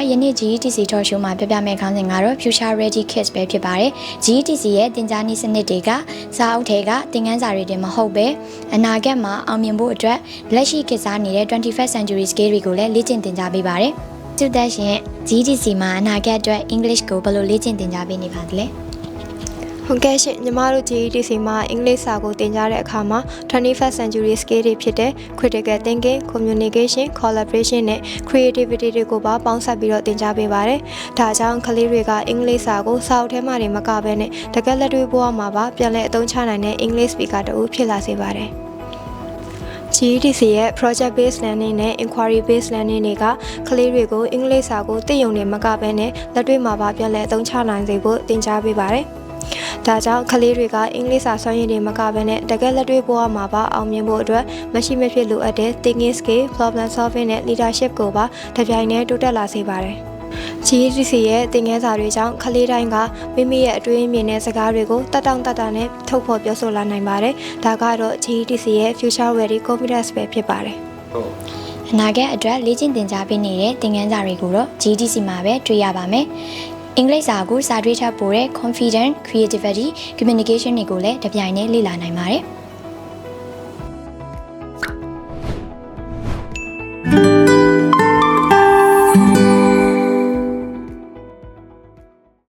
ယနေ့ GETC Talk Show မှာပြပြမယ့်ခေါင်းစဉ်ကတော့ Future Ready Kids ပဲဖြစ်ပါတယ်။ GETC ရဲ့သင်ကြားနည်းစနစ်တွေကစာအုပ်ထဲကသင်ခန်းစာတွေတင်မဟုတ်ပဲအနာဂတ်မှာအောင်မြင်ဖို့အတွက်လက်ရှိခေတ်စားနေတဲ့ 21st Century Skills တွေကိုလည်းလေ့ကျင့်သင်ကြားပေးပါတယ်။သူသက်ရှင် GETC မှာအနာဂတ်အတွက် English ကိုဘယ်လိုလေ့ကျင့်သင်ကြားပေးနေပါသလဲ။ ဟုတ်ကဲ့ရှင်ညီမတို့ GETC မှာအင်္ဂလိပ်စာကိုသင်ကြားတဲ့အခါမှာ 21st Century Skills တွေဖြစ်တဲ့ Critical Thinking, Communication, Collaboration နဲ့ Creativity တွေကိုပါပေါင်းစပ်ပြီးတော့သင်ကြားပေးပါတယ်။ဒါကြောင့်ကလေးတွေကအင်္ဂလိပ်စာကိုစာအုပ်ထဲမှာတင်မကဘဲနဲ့တကယ်လက်တွေ့ဘဝမှာပါပြန်လည်အသုံးချနိုင်တဲ့ English Speaker တူဖြစ်လာစေပါတယ်။ GETC ရဲ့ Project Based Learning နဲ့ Inquiry Based Learning တွေကကလေးတွေကိုအင်္ဂလိပ်စာကိုသိရုံနဲ့မကဘဲနဲ့လက်တွေ့မှာပါပြန်လည်အသုံးချနိုင်စေဖို့သင်ကြားပေးပါတယ်။ဒါကြောင့်ကလေးတွေကအင်္ဂလိပ်စာစွမ်းရည်တွေမကဘဲနဲ့တကယ်လက်တွေ့ဘဝမှာပါအောင်မြင်ဖို့အတွက်မရှိမဖြစ်လိုအပ်တဲ့ thinking skill, problem solving နဲ့ leadership ကိုပါတစ်ပြိုင်တည်းတိုးတက်လာစေပါတယ်။ GETC ရဲ့သင်ခန်းစာတွေကြောင့်ကလေးတိုင်းကမိမိရဲ့အတွေးအမြင်နဲ့စကားတွေကိုတတ်တောင့်တတနဲ့ထုတ်ဖော်ပြောဆိုလာနိုင်ပါတယ်။ဒါကတော့ GETC ရဲ့ Future Ready Confidence ပဲဖြစ်ပါတယ်။ အနာဂတ်အတွက်လေ့ကျင့်သင်ကြားပေးနေတဲ့သင်ခန်းစာတွေကိုတော့ GETC မှာပဲတွေ့ရပါမယ်။အင်္ဂလိပ်စာကိုစာတွေ့ထပ်ပို့တဲ့ confident, creativity, communication တွေကိုလည်းတပြိုင်တည်းလေ့လာနိုင်ပါတယ်။